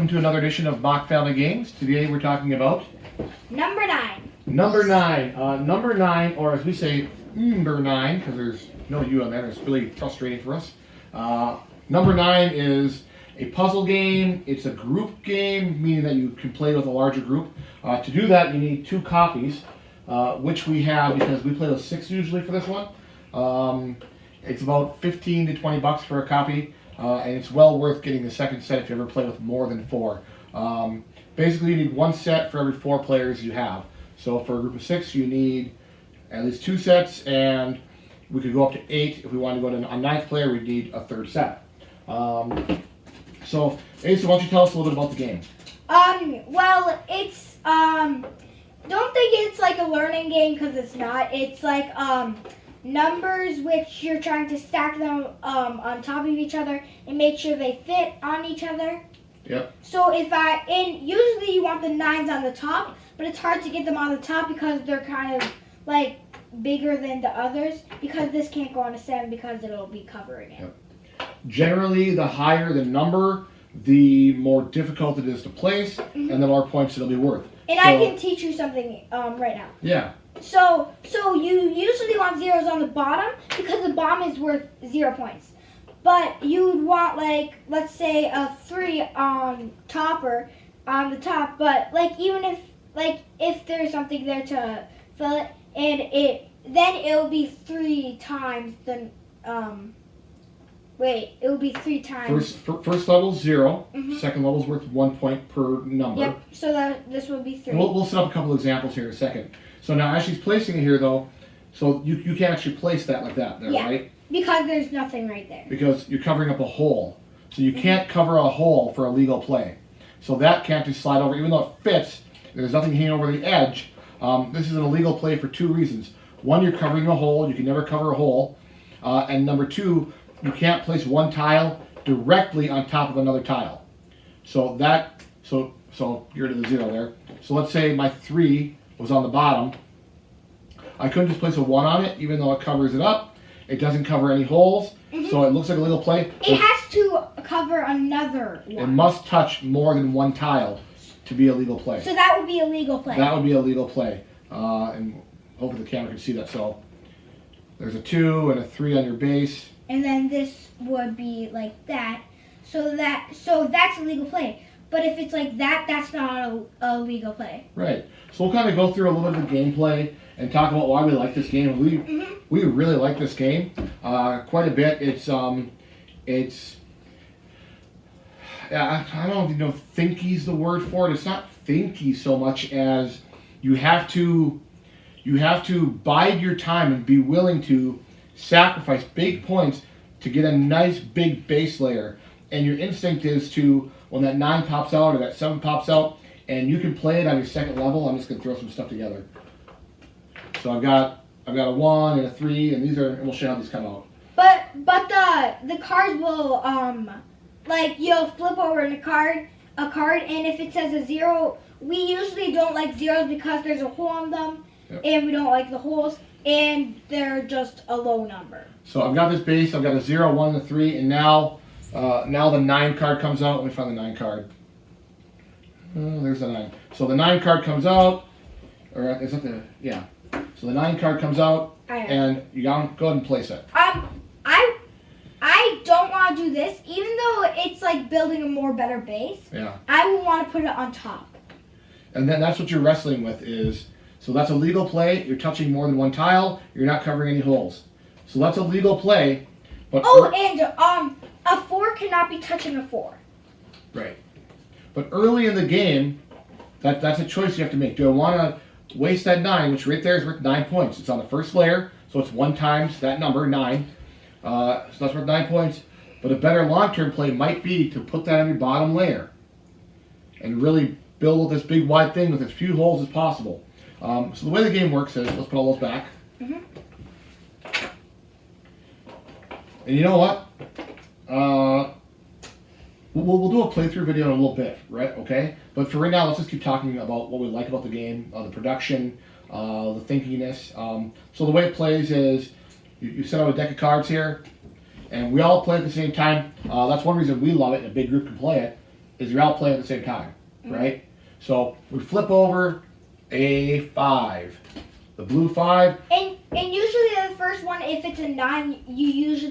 welcome to another edition of Mock Family Games. Today we're talking about Number 9. Number 9. Number 9, or as we say, number 9, because there's no U on there. It's really frustrating for us. Number 9 is a puzzle game. It's a group game, meaning that you can play with a larger group. To do that, you need 2 copies, which we have because we play with 6 usually for this one. It's about 15 to 20 bucks for a copy. And it's well worth getting the second set if you ever play with more than 4. Basically, you need 1 set for every 4 players you have. So for a group of 6, you need at least 2 sets, and we could go up to 8. If we wanted to go to a 9th player, we'd need a 3rd set. So, Asa, why don't you tell us a little bit about the game? Well, it's, don't think it's like a learning game, because it's not. It's like, numbers which you're trying to stack them on top of each other and make sure they fit on each other. Yep. So usually you want the 9s on the top, but it's hard to get them on the top because they're kind of like bigger than the others, because this can't go on a 7 because it'll be covering it. Yep. Generally, the higher the number, the more difficult it is to place, and the more points it'll be worth. And I can teach you something right now. Yeah. So you usually want 0s on the bottom because the bottom is worth 0 points. But you'd want, like, let's say a 3 on top or on the top. But like even if there's something there to fill it, and then it'll be 3 times the it will be 3 times. First level's 0. Second level's worth 1 point per number. Yep. So this will be 3. We'll set up a couple of examples here in a second. So now, as she's placing it here, though, so you can't actually place that like that, there, right? Because there's nothing right there. Because you're covering up a hole. So you can't cover a hole for a legal play. So that can't just slide over, even though it fits. There's nothing hanging over the edge. This is an illegal play for 2 reasons. 1, you're covering a hole. You can never cover a hole. And number 2, you can't place 1 tile directly on top of another tile. So you're to the 0 there. So let's say my 3 was on the bottom. I couldn't just place a 1 on it, even though it covers it up. It doesn't cover any holes, so it looks like a legal play. It has to cover another one. It must touch more than 1 tile to be a legal play. So that would be a legal play. That would be a legal play. And hopefully the camera can see that. So there's a 2 and a 3 on your base. And then this would be like that. So that's a legal play. But if it's like that, that's not a legal play. Right. So we'll kind of go through a little bit of the gameplay and talk about why we like this game. We really like this game quite a bit. It's I don't know if you know thinky's the word for it. It's not thinky so much as you have to bide your time and be willing to sacrifice big points to get a nice big base layer. And your instinct is to, when that 9 pops out or that 7 pops out, and you can play it on your 2nd level. I'm just going to throw some stuff together. So I've got a 1 and a 3, and we'll show how these come out. But the cards will like you'll flip over a card, and if it says a 0, we usually don't like 0s because there's a hole on them, and we don't like the holes, and they're just a low number. So I've got this base. I've got a 0, 1, and a 3, and now the 9 card comes out. Let me find the 9 card. There's the 9. So the 9 card comes out, or is that the, yeah. So the 9 card comes out, and you go ahead and place it. I don't want to do this, even though it's like building a more better base. Yeah. I would want to put it on top. And then that's what you're wrestling with is, so that's a legal play. You're touching more than 1 tile. You're not covering any holes. So that's a legal play. But a 4 cannot be touching a 4. Right. But early in the game, that's a choice you have to make. Do I want to waste that 9, which right there is worth 9 points. It's on the first layer, so it's 1 times that number, 9. So that's worth 9 points. But a better long-term play might be to put that on your bottom layer and really build this big wide thing with as few holes as possible. So the way the game works is, let's put all those back. And you know what? We'll do a playthrough video in a little bit, right? Okay? But for right now, let's just keep talking about what we like about the game, the production, the thinkiness. So the way it plays is you set out a deck of cards here, and we all play at the same time. That's one reason we love it, and a big group can play it. is you're all playing at the same time, right? So we flip over a 5. The blue 5. And usually the first one, if it's a 9, you usually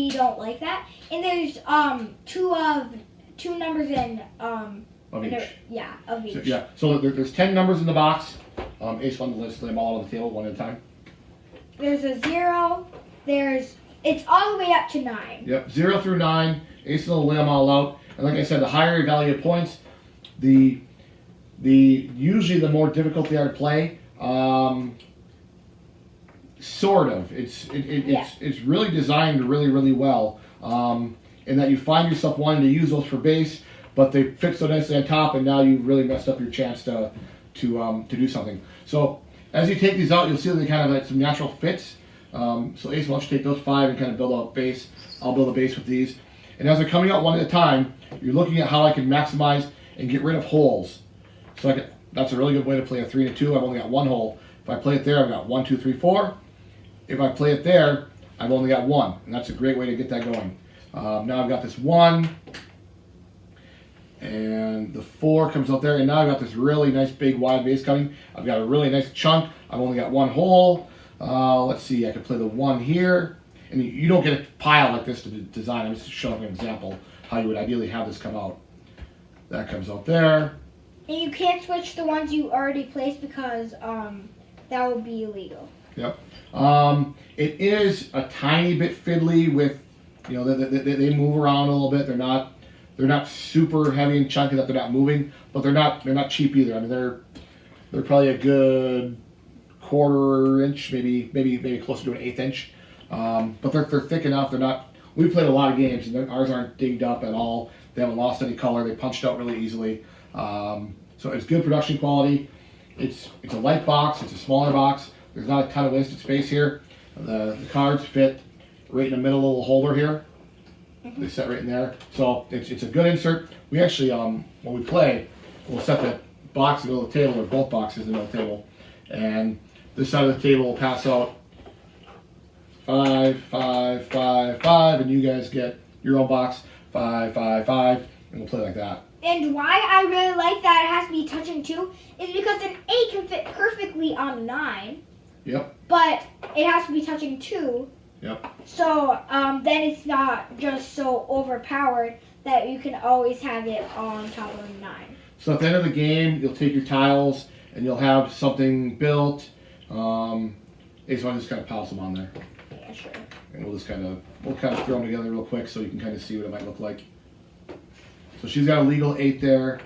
don't like that. And there's two numbers in Of each. Yeah, of each. So, yeah. So there's 10 numbers in the box. Ace on the list. Lay them all on the table one at a time. There's a 0. It's all the way up to 9. Yep. 0 through 9. Ace will lay them all out. And like I said, the higher your value of points, the usually the more difficult they are to play. Sort of. It's really designed really well. In that you find yourself wanting to use those for base, but they fit so nicely on top, and now you've really messed up your chance to do something. So as you take these out, you'll see that they kind of have some natural fits. So Ace, why don't you take those 5 and kind of build a base. I'll build a base with these. And as they're coming out one at a time, you're looking at how I can maximize and get rid of holes. So that's a really good way to play a 3 and a 2. I've only got 1 hole. If I play it there, I've got 1, 2, 3, 4. If I play it there, I've only got 1. And that's a great way to get that going. Now I've got this 1. And the 4 comes out there. And now I've got this really nice big wide base coming. I've got a really nice chunk. I've only got 1 hole. Let's see, I could play the 1 here. And you don't get a pile like this to design. I'm just showing an example how you would ideally have this come out. That comes out there. And you can't switch the ones you already placed because that would be illegal. Yep. It is a tiny bit fiddly with, you know, they move around a little bit. They're not super heavy and chunky that they're not moving, but they're not cheap either. I mean, they're probably a good 1/4 inch, maybe closer to an 1/8 inch. But they're thick enough. They're not. We've played a lot of games, and ours aren't dinged up at all. They haven't lost any color. They punched out really easily. So it's good production quality. It's a light box. It's a smaller box. There's not a ton of wasted space here. The cards fit right in the middle little holder here. They set right in there. So it's a good insert. We actually, when we play, we'll set the box in the middle of the table, or both boxes in the middle of the table. And this side of the table will pass out 5, 5, 5, 5, and you guys get your own box, 5, 5, 5, and we'll play like that. And why I really like that it has to be touching 2 is because an 8 can fit perfectly on a 9. Yep. But it has to be touching 2. Yep. So then it's not just so overpowered that you can always have it on top of a 9. So at the end of the game, you'll take your tiles and you'll have something built. Ace one just kind of piles them on there. Yeah, sure. And we'll kind of throw them together real quick so you can kind of see what it might look like. So she's got a legal 8 there.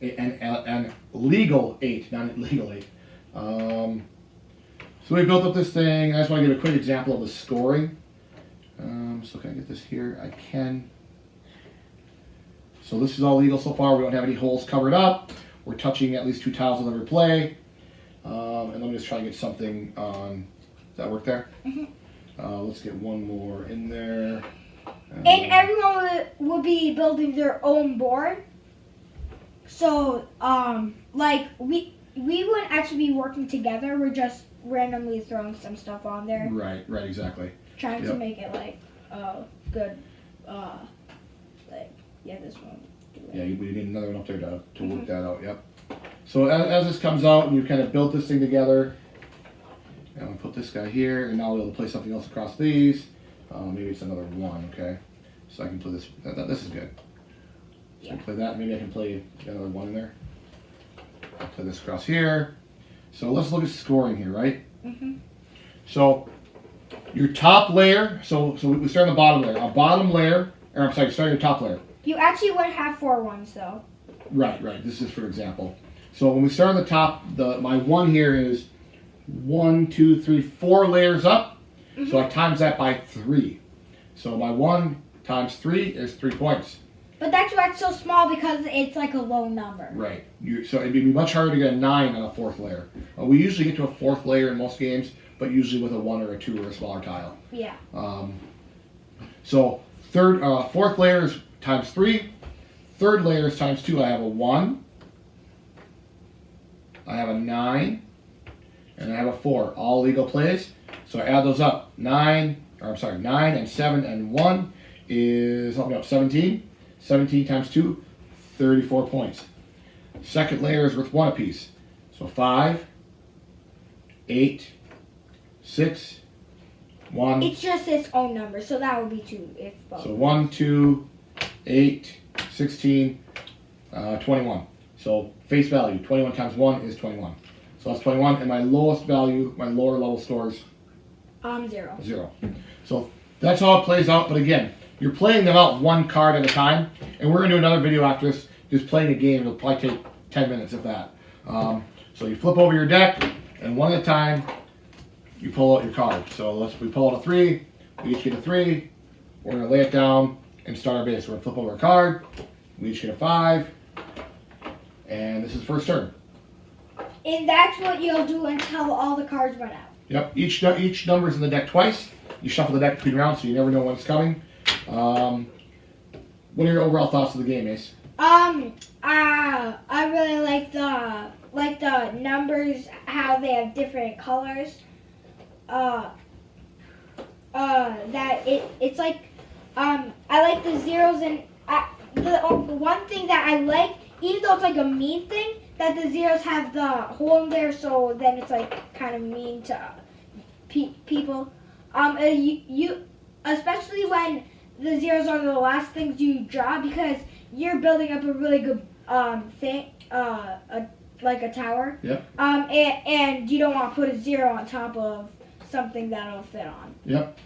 And legal 8, not illegal 8. So we built up this thing. I just want to give a quick example of the scoring. So can I get this here? I can. So this is all legal so far. We don't have any holes covered up. We're touching at least 2 tiles with every play. And let me just try and get something on. Does that work there? Mm-hmm. Let's get one more in there. And everyone will be building their own board. So, like, we wouldn't actually be working together. We're just randomly throwing some stuff on there. Right, exactly. Trying to make it, like, good, like, yeah, this one. Yeah, we need another one up there to work that out, yep. So as this comes out and you've kind of built this thing together, I'm going to put this guy here, and now I'll be able to play something else across these. Maybe it's another 1, okay? So I can play this. This is good. So I can play that. Maybe I can play another 1 in there. I'll play this across here. So let's look at scoring here, right? Mm-hmm. So your top layer, so we start on the bottom layer. A bottom layer, or I'm sorry, start your top layer. You actually would have 4 ones, though. Right. This is for example. So when we start on the top, my 1 here is 1, 2, 3, 4 layers up. Mm-hmm. So I times that by 3. So my 1 times 3 is 3 points. But that's why it's so small, because it's like a low number. Right. So it'd be much harder to get a 9 on a 4th layer. We usually get to a 4th layer in most games, but usually with a 1 or a 2 or a smaller tile. Yeah. So 4th layer is times 3. 3rd layer is times 2. I have a 1. I have a 9. And I have a 4. All legal plays. So I add those up. 9 and 7 and 1 is, help me out, 17. 17 times 2, 34 points. Second layer is worth 1 apiece. So 5, 8, 6, 1. It's just its own number, so that would be 2 if both. So 1, 2, 8, 16, 21. So face value, 21 times 1 is 21. So that's 21, and my lowest value, my lower level scores, 0. 0. So that's how it plays out, but again, you're playing them out one card at a time, and we're going to do another video after this, just playing a game. It'll probably take 10 minutes, if that. So you flip over your deck, and one at a time, you pull out your card. So we pull out a 3, we each get a 3, we're going to lay it down and start our base. We're going to flip over a card, we each get a 5, and this is the first turn. And that's what you'll do until all the cards run out. Yep, each number is in the deck twice. You shuffle the deck between rounds, so you never know when it's coming. What are your overall thoughts of the game, Ace? I really like the numbers, how they have different colors. That it's like, I like the zeros, and the one thing that I like, even though it's like a mean thing, that the zeros have the hole in there, so then it's like kind of mean to people. You especially when the zeros are the last things you draw, because you're building up a really good thing, like a tower. Yep. And you don't want to put a 0 on top of something that'll fit on. Yep.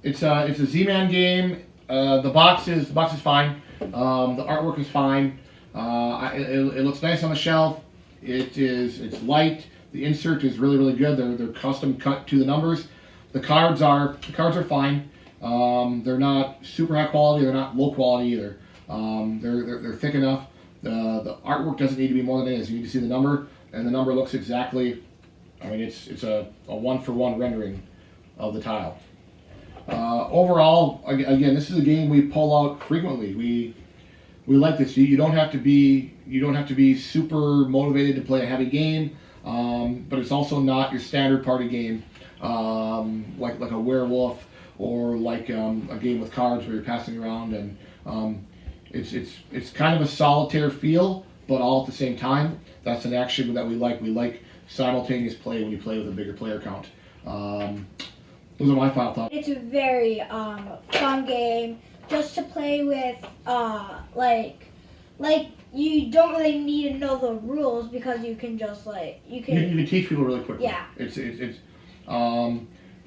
It's a Z-Man game. The box is fine. The artwork is fine. It looks nice on the shelf. It's light. The insert is really good. They're custom cut to the numbers. The cards are fine. They're not super high quality. They're not low quality either. They're thick enough. The artwork doesn't need to be more than it is. You need to see the number, and the number looks exactly. I mean, it's a 1-for-1 rendering of the tile. Overall, again, this is a game we pull out frequently. We like this. You don't have to be super motivated to play a heavy game, but it's also not your standard party game, like a werewolf or like a game with cards where you're passing around, and it's kind of a solitaire feel, but all at the same time. That's an action that we like. We like simultaneous play when you play with a bigger player count. Those are my final thoughts. It's a very fun game just to play with. Like you don't really need to know the rules, because you can just you can teach people really quickly. Yeah. It's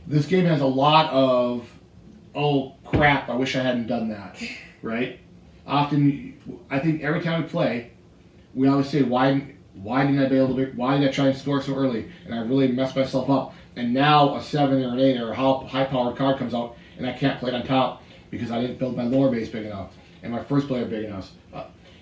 this game has a lot of, oh crap, I wish I hadn't done that, right? Often, I think every time we play, we always say, why didn't I be able to? Why did I try and score so early? And I really messed myself up. And now a 7 or an 8 or a high-powered card comes out, and I can't play it on top because I didn't build my lower base big enough and my first player big enough.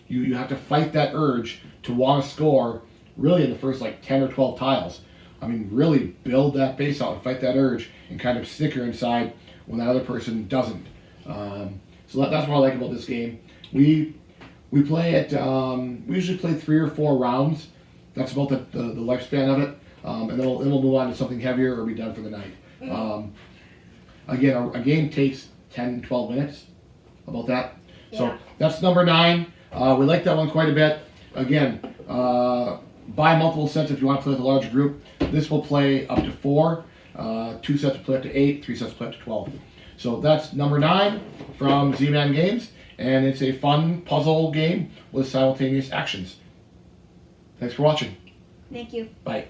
You have to fight that urge to want to score really in the first 10 or 12 tiles. I mean, really build that base out and fight that urge and kind of snicker inside when that other person doesn't. So that's what I like about this game. We play it. We usually play 3 or 4 rounds. That's about the lifespan of it, and then we'll move on to something heavier or be done for the night. Again, a game takes 10, 12 minutes. About that. Yeah. So that's number 9. We like that one quite a bit. Again, buy multiple sets if you want to play with a larger group. This will play up to 4. 2 sets will play up to 8. 3 sets will play up to 12. So that's number 9 from Z-Man Games, and it's a fun puzzle game with simultaneous actions. Thanks for watching. Thank you. Bye.